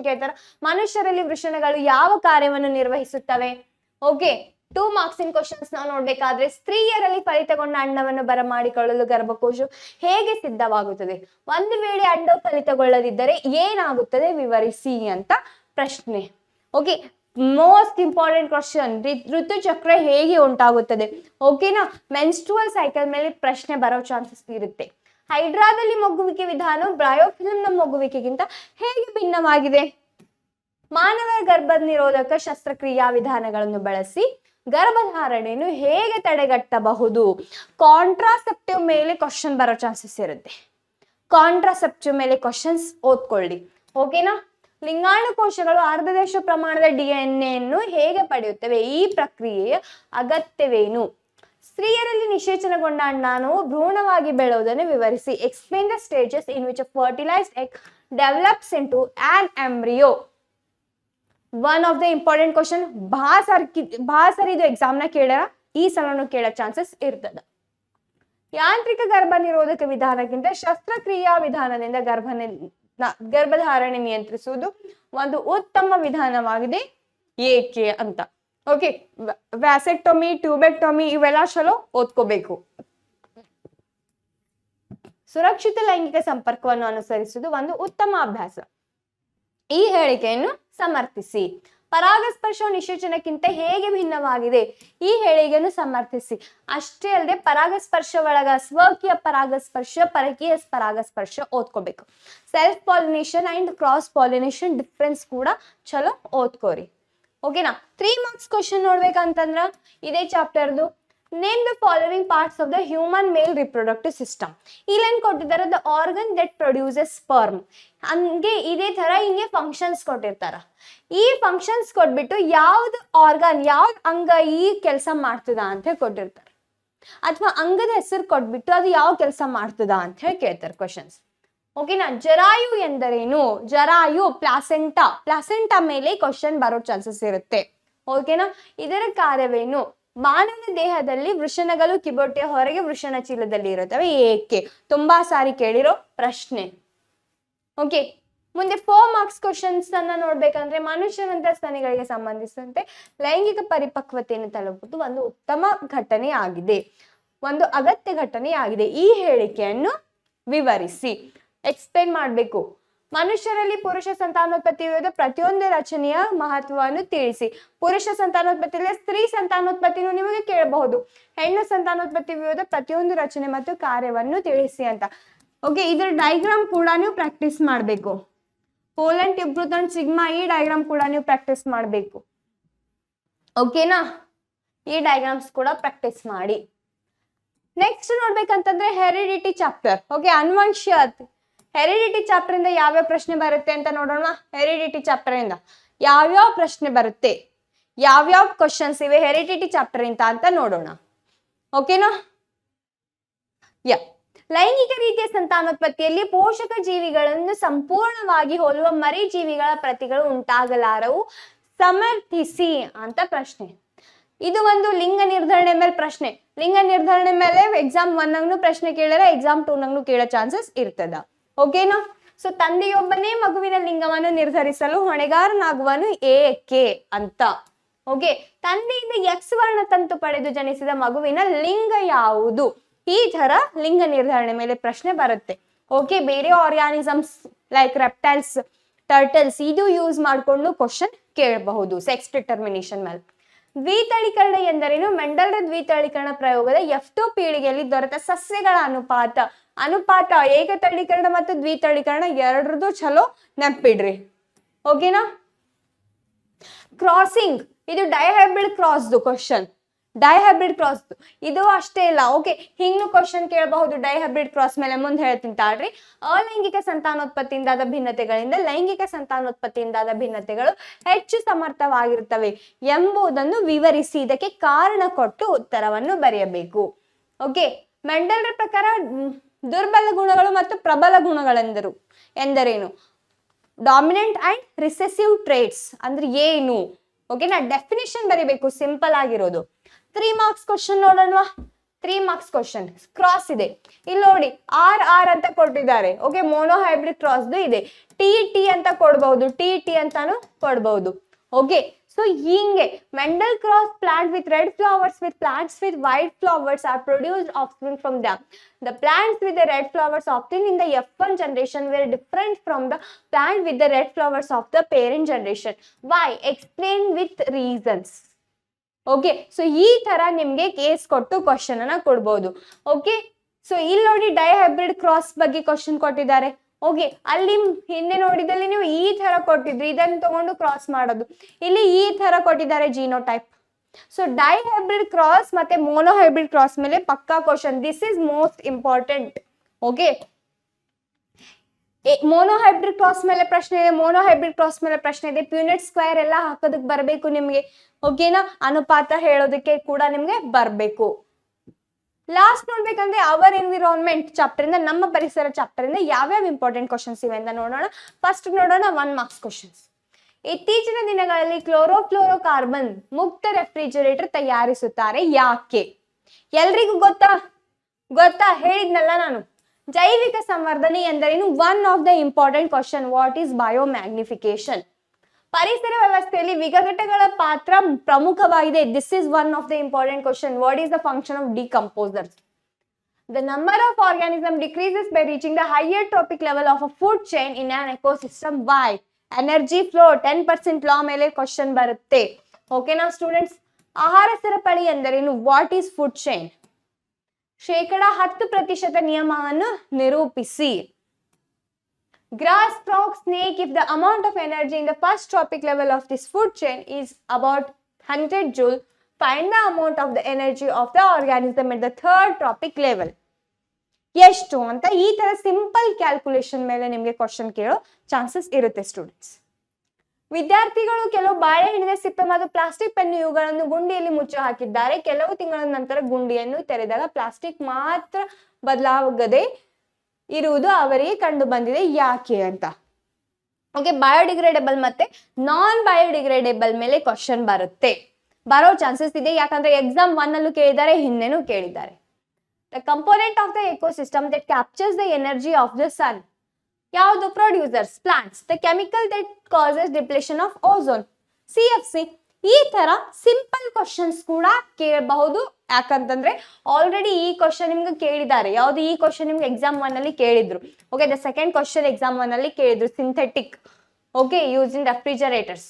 ಕೇಳ್ತಾರ. ಮನುಷ್ಯರಲ್ಲಿ ವೃಷಣಗಳು ಯಾವ ಕಾರ್ಯವನ್ನು ನಿರ್ವಹಿಸುತ್ತವೆ? ಓಕೆ, 2 ಮಾರ್ಕ್ಸಿನ ಕ್ವಶನ್ಸ್ ನಾವು ನೋಡ್ಬೇಕಾದ್ರೆ, ಸ್ತ್ರೀಯರಲ್ಲಿ ಫಲಿತಗೊಂಡ ಅಂಡವನ್ನು ಬರಮಾಡಿಕೊಳ್ಳಲು ಗರ್ಭಕೋಶ ಹೇಗೆ ಸಿದ್ಧವಾಗುತ್ತದೆ? ಒಂದು ವೇಳೆ ಅಂಡ ಫಲಿತಗೊಳ್ಳದಿದ್ದರೆ ಏನಾಗುತ್ತದೆ ವಿವರಿಸಿ ಅಂತ ಪ್ರಶ್ನೆ. Okay, most important question. ಋತುಚಕ್ರ ಹೇಗೆ ಉಂಟಾಗುತ್ತದೆ? ಓಕೆನಾ? ಮೆನ್ಸ್ಟ್ರುವಲ್ ಸೈಕಲ್ ಮೇಲೆ ಪ್ರಶ್ನೆ ಬರೋ ಚಾನ್ಸಸ್ ಇರುತ್ತೆ. ಹೈಡ್ರಾದಲ್ಲಿ ಮಗುವಿಕೆ ವಿಧಾನ ಬ್ರಯೋಫಿಲಂನ ಮಗುವಿಕೆಗಿಂತ ಹೇಗೆ ಭಿನ್ನವಾಗಿದೆ? ಮಾನವ ಗರ್ಭ ನಿರೋಧಕ ಶಸ್ತ್ರಕ್ರಿಯಾ ವಿಧಾನಗಳನ್ನು ಬಳಸಿ ಗರ್ಭಧಾರಣೆಯನ್ನು ಹೇಗೆ ತಡೆಗಟ್ಟಬಹುದು? ಕಾಂಟ್ರಾಸೆಪ್ಟಿವ್ ಮೇಲೆ ಕ್ವಶನ್ ಬರೋ ಚಾನ್ಸಸ್ ಇರುತ್ತೆ. ಕಾಂಟ್ರಾಸೆಪ್ಟಿವ್ ಮೇಲೆ ಕ್ವಶನ್ಸ್ ಓದ್ಕೊಳ್ಳಿ. ಓಕೆನಾ? ಲಿಂಗಾಣು ಕೋಶಗಳು ಅರ್ಧದಷ್ಟು ಪ್ರಮಾಣದ DNA ಯನ್ನು ಹೇಗೆ ಪಡೆಯುತ್ತವೆ? ಈ ಪ್ರಕ್ರಿಯೆಯ ಅಗತ್ಯವೇನು? ಸ್ತ್ರೀಯರಲ್ಲಿ ನಿಷೇಚನಗೊಂಡ ಅಂಡಾಣುವು ಭ್ರೂಣವಾಗಿ ಬೆಳೆಯುವುದನ್ನು ವಿವರಿಸಿ. Explain the stages in which a fertilised egg develops into on embryo. One of the important question. ಭಾಳ ಇದು ಎಕ್ಸಾಮ್ ನ ಕೇಳ್ಯಾರ, ಈ ಸಲನು ಕೇಳೋ ಚಾನ್ಸಸ್ ಇರ್ತದ. ಯಾಂತ್ರಿಕ ಗರ್ಭ ನಿರೋಧಕ ವಿಧಾನಕ್ಕಿಂತ ಶಸ್ತ್ರಕ್ರಿಯಾ ವಿಧಾನದಿಂದ ಗರ್ಭಧಾರಣೆ ನಿಯಂತ್ರಿಸುವುದು ಒಂದು ಉತ್ತಮ ವಿಧಾನವಾಗಿದೆ, ಏಕೆ ಅಂತ. ಓಕೆ, ವ್ಯಾಸೆಕ್ಟೊಮಿ, ಟ್ಯೂಬೆಕ್ಟೊಮಿ ಇವೆಲ್ಲ ಚಲೋ ಓದ್ಕೋಬೇಕು. ಸುರಕ್ಷಿತ ಲೈಂಗಿಕ ಸಂಪರ್ಕವನ್ನು ಅನುಸರಿಸುವುದು ಒಂದು ಉತ್ತಮ ಅಭ್ಯಾಸ. ಈ ಹೇಳಿಕೆಯನ್ನು ಸಮರ್ಥಿಸಿ. ಪರಾಗಸ್ಪರ್ಶವು ನಿಷೇಚನಕ್ಕಿಂತ ಹೇಗೆ ಭಿನ್ನವಾಗಿದೆ? ಈ ಹೇಳಿಕೆಯನ್ನು ಸಮರ್ಥಿಸಿ. ಅಷ್ಟೇ ಅಲ್ಲದೆ ಪರಾಗಸ್ಪರ್ಶ ಒಳಗ ಸ್ವಕೀಯ ಪರಾಗಸ್ಪರ್ಶ, ಪರಕೀಯ ಪರಾಗಸ್ಪರ್ಶ ಓದ್ಕೋಬೇಕು. Self pollination and cross pollination difference ಕೂಡ ಚಲೋ ಓದ್ಕೋರಿ. ಓಕೆನಾ? 3 ಮಾರ್ಕ್ಸ್ ಕ್ವಶನ್ ನೋಡ್ಬೇಕಂತಂದ್ರ ಇದೇ ಚಾಪ್ಟರ್ದು. Name the following parts of the human male reproductive system. ಇಲ್ಲೇನ್ ಕೊಟ್ಟಿದ್ದಾರೆ? The organ that produces sperm. ಹಂಗೆ ಇದೇ ತರ ಹಿಂಗೆ ಫಂಕ್ಷನ್ಸ್ ಕೊಟ್ಟಿರ್ತಾರ. ಈ ಫಂಕ್ಷನ್ಸ್ ಕೊಟ್ಬಿಟ್ಟು ಯಾವ್ದು ಆರ್ಗನ್, ಯಾವ್ದು ಅಂಗ ಈ ಕೆಲಸ ಮಾಡ್ತದ ಅಂತ ಹೇಳಿ ಕೊಟ್ಟಿರ್ತಾರೆ. ಅಥವಾ ಅಂಗದ ಹೆಸರು ಕೊಟ್ಬಿಟ್ಟು ಅದು ಯಾವ ಕೆಲಸ ಮಾಡ್ತದ ಅಂತ ಹೇಳಿ ಕೇಳ್ತಾರೆ ಕ್ವಶನ್ಸ್. ಓಕೆನಾ? ಜರಾಯು ಎಂದರೇನು? ಜರಾಯು ಪ್ಲಾಸೆಂಟಾ ಮೇಲೆ ಕ್ವಶನ್ ಬರೋ ಚಾನ್ಸಸ್ ಇರುತ್ತೆ. ಓಕೆನಾ? ಇದರ ಕಾರ್ಯವೇನು? ಮಾನವ ದೇಹದಲ್ಲಿ ವೃಷಣಗಳು ಕಿಬೊಟ್ಟೆಯ ಹೊರಗೆ ವೃಷಣ ಚೀಲದಲ್ಲಿ ಇರುತ್ತವೆ, ಏಕೆ? ತುಂಬಾ ಸಾರಿ ಕೇಳಿರೋ ಪ್ರಶ್ನೆ. ಓಕೆ, ಮುಂದೆ 4 ಮಾರ್ಕ್ಸ್ ಕ್ವಶನ್ಸ್ ಅನ್ನ ನೋಡ್ಬೇಕಂದ್ರೆ, ಮನುಷ್ಯರಂತ ಸ್ತನಿಗಳಿಗೆ ಸಂಬಂಧಿಸಿದಂತೆ ಲೈಂಗಿಕ ಪರಿಪಕ್ವತೆಯನ್ನು ತಲುಪುವುದು ಒಂದು ಉತ್ತಮ ಘಟನೆ ಆಗಿದೆ, ಒಂದು ಅಗತ್ಯ ಘಟನೆ ಆಗಿದೆ. ಈ ಹೇಳಿಕೆಯನ್ನು ವಿವರಿಸಿ. ಎಕ್ಸ್ಪ್ಲೇನ್ ಮಾಡಬೇಕು. ಮನುಷ್ಯರಲ್ಲಿ ಪುರುಷ ಸಂತಾನೋತ್ಪತ್ತಿ ವಿರುದ್ಧ ಪ್ರತಿಯೊಂದು ರಚನೆಯ ಮಹತ್ವವನ್ನು ತಿಳಿಸಿ. ಪುರುಷ ಸಂತಾನೋತ್ಪತ್ತಿಯಲ್ಲಿ ಸ್ತ್ರೀ ಸಂತಾನೋತ್ಪತ್ತಿನೂ ನಿಮಗೆ ಕೇಳಬಹುದು. ಹೆಣ್ಣು ಸಂತಾನೋತ್ಪತ್ತಿ ವಿರುದ್ಧ ಪ್ರತಿಯೊಂದು ರಚನೆ ಮತ್ತು ಕಾರ್ಯವನ್ನು ತಿಳಿಸಿ ಅಂತ. ಓಕೆ, ಇದರ ಡೈಗ್ರಾಮ್ ಕೂಡ ನೀವು ಪ್ರಾಕ್ಟೀಸ್ ಮಾಡಬೇಕು. ಪೋಲೆಂಡ್, ಟ್ಯೂಬ್ರೂತ್ ಅಂಡ್ ಸಿಗ್ಮಾ, ಈ ಡೈಗ್ರಾಮ್ ಕೂಡ ನೀವು ಪ್ರಾಕ್ಟೀಸ್ ಮಾಡಬೇಕು. ಓಕೆನಾ? ಈ ಡೈಗ್ರಾಮ್ಸ್ ಕೂಡ ಪ್ರಾಕ್ಟೀಸ್ ಮಾಡಿ. ನೆಕ್ಸ್ಟ್ ನೋಡ್ಬೇಕಂತಂದ್ರೆ ಹೆರಿಡಿಟಿ ಚಾಪ್ಟರ್. ಓಕೆ, ಅನುವಂಶೀಯತೆ. ಹೆರಿಡಿಟಿ ಚಾಪ್ಟರ್ ಇಂದ ಯಾವ್ಯಾವ ಪ್ರಶ್ನೆ ಬರುತ್ತೆ ಅಂತ ನೋಡೋಣ. ಹೆರಿಡಿಟಿ ಚಾಪ್ಟರ್ ಇಂದ ಯಾವ್ಯಾವ ಪ್ರಶ್ನೆ ಬರುತ್ತೆ, ಯಾವ್ಯಾವ ಕ್ವಶನ್ಸ್ ಇವೆ ಹೆರಿಡಿಟಿ ಚಾಪ್ಟರ್ ಇಂದ ಅಂತ ನೋಡೋಣ. ಓಕೆನಾ? ಲೈಂಗಿಕ ರೀತಿಯ ಸಂತಾನೋತ್ಪತ್ತಿಯಲ್ಲಿ ಪೋಷಕ ಜೀವಿಗಳನ್ನು ಸಂಪೂರ್ಣವಾಗಿ ಹೋಲುವ ಮರಿ ಜೀವಿಗಳ ಪ್ರತಿಗಳು ಉಂಟಾಗಲಾರವು, ಸಮರ್ಥಿಸಿ ಅಂತ ಪ್ರಶ್ನೆ. ಇದು ಒಂದು ಲಿಂಗ ನಿರ್ಧರಣೆ ಮೇಲೆ ಪ್ರಶ್ನೆ. ಲಿಂಗ ನಿರ್ಧರಣೆ ಮೇಲೆ ಎಕ್ಸಾಮ್ 1 ಪ್ರಶ್ನೆ ಕೇಳಿದ್ರೆ ಎಕ್ಸಾಮ್ 2 ಕೇಳೋ ಚಾನ್ಸಸ್ ಇರ್ತದ. ಓಕೆನಾ? ಸೊ ತಂದೆಯೊಬ್ಬನೇ ಮಗುವಿನ ಲಿಂಗವನ್ನು ನಿರ್ಧರಿಸಲು ಹೊಣೆಗಾರನಾಗುವನು ಏಕೆ ಅಂತ. ಓಕೆ, ತಂದೆಯಿಂದ ಎಕ್ಸ್ ವರ್ಣತಂತು ಪಡೆದು ಜನಿಸಿದ ಮಗುವಿನ ಲಿಂಗ ಯಾವುದು? ಈ ತರ ಲಿಂಗ ನಿರ್ಧರಣೆ ಮೇಲೆ ಪ್ರಶ್ನೆ ಬರುತ್ತೆ. ಓಕೆ, ಬೇರೆ ಆರ್ಗಾನಿಸಮ್ಸ್ ಲೈಕ್ ರೆಪ್ಟೈಲ್ಸ್, ಟರ್ಟಲ್ಸ್ ಇದು ಯೂಸ್ ಮಾಡಿಕೊಂಡು ಕ್ವಶನ್ ಕೇಳಬಹುದು ಸೆಕ್ಸ್ ಡಿಟರ್ಮಿನೇಷನ್ ಮೇಲೆ. ದ್ವಿತಳೀಕರಣ ಎಂದರೇನು? ಮೆಂಡಲ್ರ ದ್ವಿತಳೀಕರಣ ಪ್ರಯೋಗದ F2 ಪೀಳಿಗೆಯಲ್ಲಿ ದೊರೆತ ಸಸ್ಯಗಳ ಅನುಪಾತ ಏಕತಳೀಕರಣ ಮತ್ತು ದ್ವಿತಳೀಕರಣ ಎರಡರದು ಚಲೋ ನೆನಪಿಡ್ರಿ. ಓಕೆನಾ? ಕ್ರಾಸಿಂಗ್ ಇದು ಡೈಹೈಬ್ರಿಡ್ ಕ್ರಾಸ್ದು ಕ್ವಶನ್. ಡೈಹೈಬ್ರಿಡ್ ಕ್ರಾಸ್ ಇದು ಅಷ್ಟೇ ಇಲ್ಲ. ಓಕೆ, ಹಿಂಗ್ನು ಕ್ವಶನ್ ಕೇಳಬಹುದು ಡೈಹೈಬ್ರಿಡ್ ಕ್ರಾಸ್ ಮೇಲೆ, ಮುಂದೆ ಹೇಳ್ತೀನಿ ತಾಳ್ರಿ. ಅಲೈಂಗಿಕ ಸಂತಾನೋತ್ಪತ್ತಿಯಿಂದಾದ ಭಿನ್ನತೆಗಳಿಂದ ಲೈಂಗಿಕ ಸಂತಾನೋತ್ಪತ್ತಿಯಿಂದಾದ ಭಿನ್ನತೆಗಳು ಹೆಚ್ಚು ಸಮರ್ಥವಾಗಿರುತ್ತವೆ ಎಂಬುದನ್ನು ವಿವರಿಸಿ ಇದಕ್ಕೆ ಕಾರಣ ಕೊಟ್ಟು ಉತ್ತರವನ್ನು ಬರೆಯಬೇಕು. ಓಕೆ, ಮೆಂಡಲ್ರ ಪ್ರಕಾರ ದುರ್ಬಲ ಗುಣಗಳು ಮತ್ತು ಪ್ರಬಲ ಎಂದರೇನು? ಡಾಮಿನೆಂಟ್ ಅಂಡ್ ರಿಸೆಸಿವ್ ಟ್ರೇಟ್ಸ್ ಅಂದ್ರೆ ಏನು? ಓಕೆನಾ? ಡೆಫಿನಿಷನ್ ಬರೀಬೇಕು, ಸಿಂಪಲ್ ಆಗಿರೋದು. 3 ಮಾರ್ಕ್ಸ್ ಕ್ವಶನ್ ನೋಡೋಣವಾ? 3 ಮಾರ್ಕ್ಸ್ ಕ್ವಶನ್ ಕ್ರಾಸ್ ಇದೆ. ಇಲ್ಲಿ ನೋಡಿ ಆರ್ ಅಂತ ಕೊಟ್ಟಿದ್ದಾರೆ. ಓಕೆ, ಮೋನೋ ಹೈಬ್ರಿಡ್ ಕ್ರಾಸ್ದು ಇದೆ. ಟಿ ಅಂತ ಕೊಡ್ಬಹುದು, ಟಿ ಅಂತಾನು ಕೊಡ್ಬಹುದು. ಓಕೆ, ಸೊ ಹಿಂಗೆ Mendel cross plant with red flowers with plants with white flowers are produced offspring from them. The plants with the red flowers obtained in the F1 generation were different from the plant with the red flowers of the parent generation. Why? Explain with reasons. Okay, so ಈ ತರ ನಿಮ್ಗೆ case ಕೊಟ್ಟು question ಅನ್ನ ಕೊಡ್ಬೋದು. Okay, so ಇಲ್ಲಿ ನೋಡಿ dihybrid cross ಬಗ್ಗೆ question ಕೊಟ್ಟಿದ್ದಾರೆ. ಓಕೆ, ಅಲ್ಲಿ ಹಿಂದೆ ನೋಡಿದಲ್ಲಿ ನೀವು ಈ ತರ ಕೊಟ್ಟಿದ್ರಿ, ಇದನ್ನ ತಗೊಂಡು ಕ್ರಾಸ್ ಮಾಡೋದು. ಇಲ್ಲಿ ಈ ತರ ಕೊಟ್ಟಿದ್ದಾರೆ ಜೀನೋಟೈಪ್. ಸೊ ಡೈಹೈಬ್ರಿಡ್ ಕ್ರಾಸ್ ಮತ್ತೆ ಮೋನೋಹೈಬ್ರಿಡ್ ಕ್ರಾಸ್ ಮೇಲೆ ಪಕ್ಕಾ question. This is most important. Okay, monohybrid cross ಮೇಲೆ ಪ್ರಶ್ನೆ ಇದೆ, ಮೋನೋಹೈಬ್ರಿಡ್ ಕ್ರಾಸ್ ಮೇಲೆ ಪ್ರಶ್ನೆ ಇದೆ. ಪ್ಯೂನೆಟ್ ಸ್ಕ್ವೇರ್ ಎಲ್ಲ ಹಾಕೋದಕ್ಕೆ ಬರಬೇಕು ನಿಮ್ಗೆ. ಓಕೆನಾ? ಅನುಪಾತ ಹೇಳೋದಕ್ಕೆ ಕೂಡ ನಿಮ್ಗೆ ಬರ್ಬೇಕು. ಲಾಸ್ಟ್ ನೋಡ್ಬೇಕಂದ್ರೆ ಅವರ್ ಎನ್ವಿರಾನ್ಮೆಂಟ್ ಚಾಪ್ಟರ್ ಇಂದ, ನಮ್ಮ ಪರಿಸರ ಚಾಪ್ಟರ್ ಇಂದ ಯಾವ್ಯಾವ ಇಂಪಾರ್ಟೆಂಟ್ ಕ್ವಶನ್ಸ್ ಇವೆ ಅಂತ ನೋಡೋಣ. ಫಸ್ಟ್ ನೋಡೋಣ 1 ಮಾರ್ಕ್ಸ್ ಕ್ವಶನ್ಸ್. ಇತ್ತೀಚಿನ ದಿನಗಳಲ್ಲಿ ಕ್ಲೋರೋಫ್ಲೋರೋಕಾರ್ಬನ್ ಮುಕ್ತ ರೆಫ್ರಿಜರೇಟರ್ ತಯಾರಿಸುತ್ತಾರೆ, ಯಾಕೆ? ಎಲ್ರಿಗೂ ಗೊತ್ತಾ ಹೇಳಿದ್ನಲ್ಲ ನಾನು. ಜೈವಿಕ ಸಂವರ್ಧನೆ ಎಂದರೇನು? One of the important question. What is biomagnification? ಪರಿಸರ ವ್ಯವಸ್ಥೆಯಲ್ಲಿ ವಿಘಟಕಗಳ ಪಾತ್ರ ಪ್ರಮುಖವಾಗಿದೆ. This is one of the important question. What is the function of decomposers? The number of organisms decreases by reaching the higher trophic level of a food chain in an ecosystem. Why? Energy flow 10% law ಮೇಲೆ question ಬರುತ್ತೆ. ಓಕೆನಾ students? ಆಹಾರ ಸರಪಳಿ ಎಂದರೇನು? What is food chain? 10% ನಿಯಮವನ್ನು ನಿರೂಪಿಸಿ. Grass, frog, snake, if the amount of energy in the first trophic level of this food chain is about 100 joule, find the amount of the energy of the organism at the third trophic level. ಎಷ್ಟು ಅಂತ ಈ ತರ simple calculation ಮೇಲೆ ನಿಮಗೆ question ಕೇಳೋ chances ಇರುತ್ತೆ students. ವಿದ್ಯಾರ್ಥಿಗಳು ಕೆಲವು ಬಾಳೆಹಣ್ಣಿನ ಸಿಪ್ಪೆ ಮತ್ತು ಪ್ಲಾಸ್ಟಿಕ್ ಪೆನ್ನು ಇವುಗಳನ್ನು ಗುಂಡಿಯಲ್ಲಿ ಮುಚ್ಚಿ ಹಾಕಿದ್ದಾರೆ. ಕೆಲವು ತಿಂಗಳ ನಂತರ ಗುಂಡಿಯನ್ನು ತೆರೆದಾಗ ಪ್ಲಾಸ್ಟಿಕ್ ಮಾತ್ರ ಬದಲಾಗದೆ ಇರುವುದು ಅವರಿಗೆ ಕಂಡು ಬಂದಿದೆ, ಯಾಕೆ ಅಂತ. ಓಕೆ, ಬಯೋಡಿಗ್ರೇಡೇಬಲ್ ಮತ್ತೆ ನಾನ್ ಬಯೋಡಿಗ್ರೇಡೇಬಲ್ ಮೇಲೆ ಕ್ವಶನ್ ಬರೋ ಚಾನ್ಸಸ್ ಇದೆ. ಯಾಕಂದ್ರೆ ಎಕ್ಸಾಮ್ 1 ಅಲ್ಲೂ ಕೇಳಿದ್ದಾರೆ, ಹಿಂದೆನೂ ಕೇಳಿದ್ದಾರೆ. The component of the ecosystem that captures the energy of the sun. ಯಾವುದು? Producers, plants. The chemical that causes depletion of ozone, CFC. ಈ ತರ ಸಿಂಪಲ್ ಕ್ವಶನ್ಸ್ ಕೂಡ ಕೇಳಬಹುದು. ಯಾಕಂತಂದ್ರೆ ಆಲ್ರೆಡಿ ಈ ಕ್ವಶನ್ ನಿಮ್ಗೆ ಕೇಳಿದ್ದಾರೆ. ಯಾವ್ದು? ಈ ಕ್ವಶನ್ ನಿಮ್ಗೆ ಎಕ್ಸಾಮ್ 1 ಅಲ್ಲಿ ಕೇಳಿದ್ರು. Okay, the second question exam 1 ಅಲ್ಲಿ ಕೇಳಿದ್ರು. Synthetic, okay, use in refrigerators.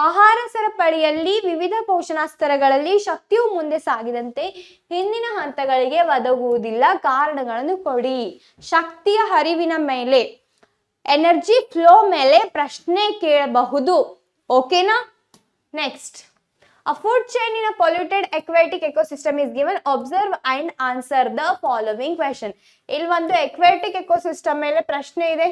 ಆಹಾರ ಸರಪಳಿಯಲ್ಲಿ ವಿವಿಧ ಪೋಷಣ ಸ್ತರಗಳಲ್ಲಿ ಶಕ್ತಿಯು ಮುಂದೆ ಸಾಗಿದಂತೆ ಹಿಂದಿನ ಹಂತಗಳಿಗೆ ಒದಗುವುದಿಲ್ಲ, ಕಾರಣಗಳನ್ನು ಕೊಡಿ. ಶಕ್ತಿಯ ಹರಿವಿನ ಮೇಲೆ, ಎನರ್ಜಿ ಫ್ಲೋ ಮೇಲೆ ಪ್ರಶ್ನೆ ಕೇಳಬಹುದು. ಓಕೆನಾ? Next, a food chain in a polluted aquatic ecosystem is given. Observe and answer the following question. ಇಲ್ಲಿ ಒಂದು aquatic ecosystem ಮೇಲೆ ಪ್ರಶ್ನೆ ಇದೆ.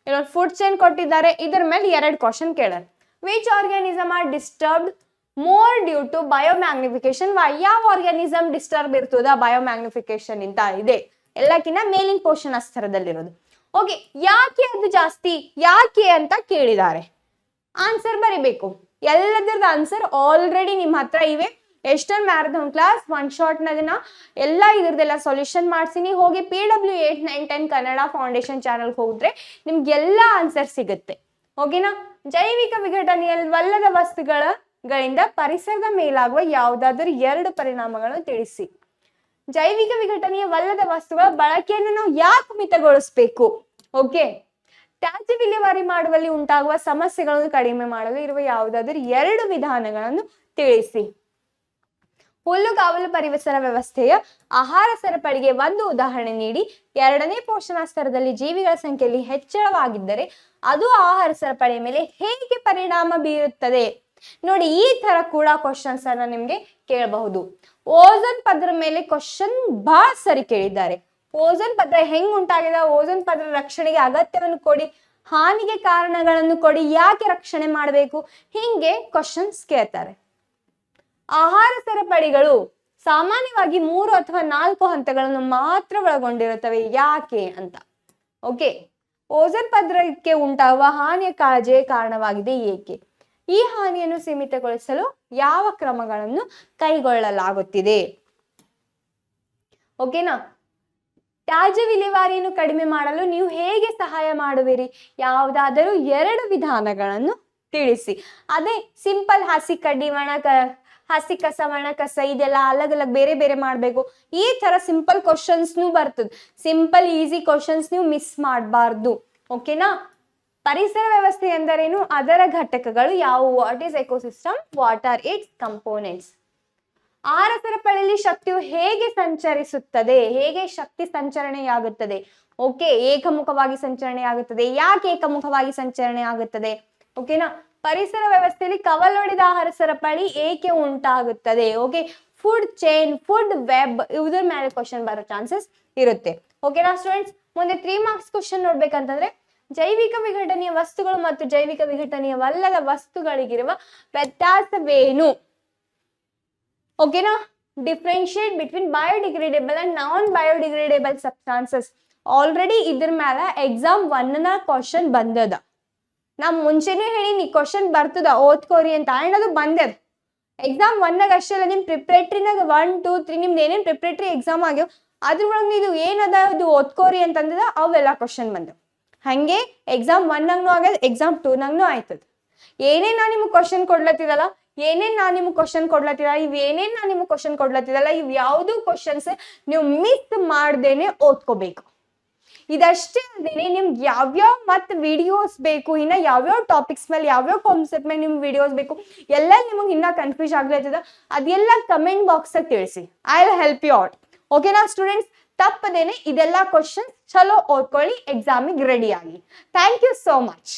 ಇಲ್ಲೊಂದು ಫುಡ್ ಚೈನ್ ಕೊಟ್ಟಿದ್ದಾರೆ, ಇದರ ಮೇಲೆ 2 question ಕೇಳಾರೆ. Which organism are disturbed more due to biomagnification? Why? ಯಾವ ಆರ್ಗಾನಿಸಮ್ ಡಿಸ್ಟರ್ಬ್ ಇರ್ತದ ಬಯೋಮ್ಯಾಗ್ನಿಫಿಕೇಶನ್ ಇಂತ ಇದೆ. ಎಲ್ಲಕ್ಕಿಂತ ಮೇಲಿನ ಪೋಷಣ ಸ್ತರದಲ್ಲಿರೋದು. ಓಕೆ, ಯಾಕೆ ಅದು ಜಾಸ್ತಿ, ಯಾಕೆ ಅಂತ ಕೇಳಿದ್ದಾರೆ. ಆನ್ಸರ್ ಬರಿಬೇಕು. ಎಲ್ಲದರದ ಆನ್ಸರ್ ಆಲ್ರೆಡಿ ನಿಮ್ಮ ಹತ್ರ ಇವೆ. ಎಸ್ಟರ್ನ್ ಮ್ಯಾರಥಾನ್ ಕ್ಲಾಸ್ ಒನ್ ಶಾರ್ಟ್ ನದನ್ನ ಎಲ್ಲ ಇದ್ರದ್ದೆಲ್ಲ ಸೊಲ್ಯೂಷನ್ ಮಾಡ್ತೀನಿ. ಹೋಗಿ PW 8, 9, 10 ಕನ್ನಡ ಫೌಂಡೇಶನ್ ಚಾನಲ್ ಹೋಗಿದ್ರೆ ನಿಮ್ಗೆಲ್ಲ ಆನ್ಸರ್ ಸಿಗುತ್ತೆ. ಓಕೆನಾ? ಜೈವಿಕ ವಿಘಟನೆಯಲ್ಲದ ವಸ್ತುಗಳಿಂದ ಪರಿಸರದ ಮೇಲಾಗುವ ಯಾವುದಾದರೂ 2 ಪರಿಣಾಮಗಳನ್ನು ತಿಳಿಸಿ. ಜೈವಿಕ ವಿಘಟನೆಯವಲ್ಲದ ವಸ್ತುಗಳ ಬಳಕೆಯನ್ನು ನಾವು ಯಾಕೆ ಮಿತಗೊಳಿಸಬೇಕು? ಓಕೆ, ತ್ಯಾಜ್ಯ ವಿಲೇವಾರಿ ಮಾಡುವಲ್ಲಿ ಉಂಟಾಗುವ ಸಮಸ್ಯೆಗಳನ್ನು ಕಡಿಮೆ ಮಾಡಲು ಇರುವ ಯಾವುದಾದರೂ 2 ವಿಧಾನಗಳನ್ನು ತಿಳಿಸಿ. ಹುಲ್ಲುಗಾವಲು ಪರಿಸರ ವ್ಯವಸ್ಥೆಯ ಆಹಾರ ಸರಪಳಿಗೆ ಒಂದು ಉದಾಹರಣೆ ನೀಡಿ. 2ನೇ ಪೋಷಣ ಸ್ತರದಲ್ಲಿ ಜೀವಿಗಳ ಸಂಖ್ಯೆಯಲ್ಲಿ ಹೆಚ್ಚಳವಾಗಿದ್ದರೆ ಅದು ಆಹಾರ ಸರಪಳಿಯ ಮೇಲೆ ಹೇಗೆ ಪರಿಣಾಮ ಬೀರುತ್ತದೆ? ನೋಡಿ, ಈ ತರ ಕೂಡ ಕ್ವಶನ್ಸ್ ಅನ್ನ ನಿಮ್ಗೆ ಕೇಳಬಹುದು. ಓಝೋನ್ ಪದರ ಮೇಲೆ ಕ್ವಶನ್ ಬಹಳ ಸರಿ ಕೇಳಿದ್ದಾರೆ. ಓಝೋನ್ ಪದರ ಹೆಂಗ್ ಉಂಟಾಗಿದೆ, ಓಝೋನ್ ಪದರ ರಕ್ಷಣೆಗೆ ಅಗತ್ಯವನ್ನು ಕೊಡಿ, ಹಾನಿಗೆ ಕಾರಣಗಳನ್ನು ಕೊಡಿ, ಯಾಕೆ ರಕ್ಷಣೆ ಮಾಡಬೇಕು, ಹಿಂಗೆ ಕ್ವಶನ್ಸ್ ಕೇಳ್ತಾರೆ. ಆಹಾರ ಸರಪಳಿಗಳು ಸಾಮಾನ್ಯವಾಗಿ 3 ಅಥವಾ 4 ಹಂತಗಳನ್ನು ಮಾತ್ರ ಒಳಗೊಂಡಿರುತ್ತವೆ, ಯಾಕೆ ಅಂತ. ಓಕೆ, ಓಝೋನ್ ಪದರಕ್ಕೆ ಉಂಟಾಗುವ ಹಾನಿಯ ಕಾಳಜಿಗೆ ಕಾರಣವಾಗಿದೆ, ಏಕೆ? ಈ ಹಾನಿಯನ್ನು ಸೀಮಿತಗೊಳಿಸಲು ಯಾವ ಕ್ರಮಗಳನ್ನು ಕೈಗೊಳ್ಳಲಾಗುತ್ತಿದೆ? ಓಕೆನಾ? ತ್ಯಾಜ್ಯ ವಿಲೇವಾರಿಯನ್ನು ಕಡಿಮೆ ಮಾಡಲು ನೀವು ಹೇಗೆ ಸಹಾಯ ಮಾಡುವಿರಿ? ಯಾವುದಾದರೂ 2 ವಿಧಾನಗಳನ್ನು ತಿಳಿಸಿ. ಅದೇ ಸಿಂಪಲ್ ಹಸಿ ಕಡ್ಡಿ, ಹಸಿ ಕಸ, ಒಣ ಕಸ, ಇದೆಲ್ಲ ಅಲಗ್ ಅಲಗ್ ಬೇರೆ ಬೇರೆ ಮಾಡಬೇಕು. ಈ ತರ ಸಿಂಪಲ್ ಕ್ವಶನ್ಸ್ನು ಬರ್ತದೆ. ಸಿಂಪಲ್ ಈಸಿ ಕ್ವಶನ್ಸ್ ನೀವು ಮಿಸ್ ಮಾಡಬಾರ್ದು. ಓಕೆನಾ? ಪರಿಸರ ವ್ಯವಸ್ಥೆ ಎಂದರೇನು, ಅದರ ಘಟಕಗಳು ಯಾವುವು? What is ecosystem, what are it's components? ಆಹಾರ ಸರಪಳಿಯಲ್ಲಿ ಶಕ್ತಿಯು ಹೇಗೆ ಸಂಚರಿಸುತ್ತದೆ, ಹೇಗೆ ಶಕ್ತಿ ಸಂಚರಣೆಯಾಗುತ್ತದೆ? ಓಕೆ, ಏಕಮುಖವಾಗಿ ಸಂಚರಣೆ ಆಗುತ್ತದೆ. ಯಾಕೆ ಏಕಮುಖವಾಗಿ ಸಂಚರಣೆ ಆಗುತ್ತದೆ? ಓಕೆನಾ? ಪರಿಸರ ವ್ಯವಸ್ಥೆಯಲ್ಲಿ ಕವಲೊಡೆದ ಆಹಾರ ಸರಪಳಿ ಏಕೆ ಉಂಟಾಗುತ್ತದೆ? Okay, food chain, food web, ಇದ್ರ ಮೇಲೆ ಕ್ವಶನ್ ಬರೋ ಚಾನ್ಸಸ್ ಇರುತ್ತೆ. ಓಕೆನಾ ಸ್ಟೂಡೆಂಟ್ಸ್? ಮುಂದೆ 3 ಮಾರ್ಕ್ಸ್ ಕ್ವಶನ್ ನೋಡ್ಬೇಕಂತಂದ್ರೆ, ಜೈವಿಕ ವಿಘಟನೆಯ ವಸ್ತುಗಳು ಮತ್ತು ಜೈವಿಕ ವಿಘಟನೆಯವಲ್ಲದ ವಸ್ತುಗಳಿಗಿರುವ ವ್ಯತ್ಯಾಸವೇನು? ಓಕೆನಾ? Differentiate between biodegradable and non biodegradable substances. Already ಇದ್ರ ಮೇಲೆ ಎಕ್ಸಾಮ್ 1ನ ಕ್ವಶನ್ ಬಂದದ. ನಾ ಮುಂಚೆನೂ ಹೇಳಿನಿ ಕ್ವಶನ್ ಬರ್ತದ, ಓದ್ಕೋರಿ ಅಂತ. ಅಂಡ್ ಅದು ಬಂದದ. ಎಕ್ಸಾಮ್ 1ನಾಗ ಅಷ್ಟೇ ಅಲ್ಲ, ನಿಮ್ ಪ್ರಿಪ್ರೇಟ್ರಿನಾಗ 1, 2, 3 ನಿಮ್ದು ಏನೇನ್ ಪ್ರಿಪ್ರೇಟರಿ ಎಕ್ಸಾಮ್ ಆಗ್ಯಾವ ಅದ್ರೊಳಗೆ ಇದು ಏನದ ಅದು ಓದ್ಕೋರಿ ಅಂತಂದದ, ಅವೆಲ್ಲ ಕ್ವಶನ್ ಬಂದವು. ಹಂಗೆ ಎಕ್ಸಾಮ್ 1ನಾಗ್ನು ಆಗ್ಯದ, ಎಕ್ಸಾಮ್ 2ನಾಗ್ನು ಆಯ್ತದ. ಏನೇನ್ ನಾ ನಿಮ್ಗೆ ಕ್ವಶನ್ ಕೊಡ್ಲತ್ತಿದಲ್ಲ, ಇವೇನೇನ್ ನಾ ನಿಮ್ಗೆ ಕ್ವಶನ್ ಕೊಡ್ಲತ್ತಿದಲ್ಲ, ಇವ್ ಯಾವ್ದು ಕ್ವಶನ್ಸ್ ನೀವು ಮಿಸ್ ಮಾಡ್ದೇನೆ ಓದ್ಕೋಬೇಕು. ಇದಷ್ಟೇ ಅಲ್ದೇನೆ ನಿಮ್ಗೆ ಯಾವ್ಯಾವ ಮತ್ತೆ ವಿಡಿಯೋಸ್ ಬೇಕು, ಇನ್ನ ಯಾವ್ಯಾವ ಟಾಪಿಕ್ಸ್ ಮೇಲೆ, ಯಾವ್ಯಾವ ಕಾನ್ಸೆಪ್ಟ್ ಮೇಲೆ ನಿಮ್ಗೆ ವಿಡಿಯೋಸ್ ಬೇಕು, ಎಲ್ಲ ನಿಮಗೆ ಇನ್ನ ಕನ್ಫ್ಯೂಸ್ ಆಗ್ಲತ್ತದ, ಅದೆಲ್ಲ ಕಮೆಂಟ್ ಬಾಕ್ಸ್ ಅಲ್ಲಿ ತಿಳಿಸಿ. I will help you out. ಓಕೆನಾ ಸ್ಟೂಡೆಂಟ್ಸ್? ತಪ್ಪದೇನೆ ಇದೆಲ್ಲ ಕ್ವಶನ್ಸ್ ಚಲೋ ಓದ್ಕೊಳ್ಳಿ, ಎಕ್ಸಾಮಿಗೆ ರೆಡಿ ಆಗಿ. Thank you so much.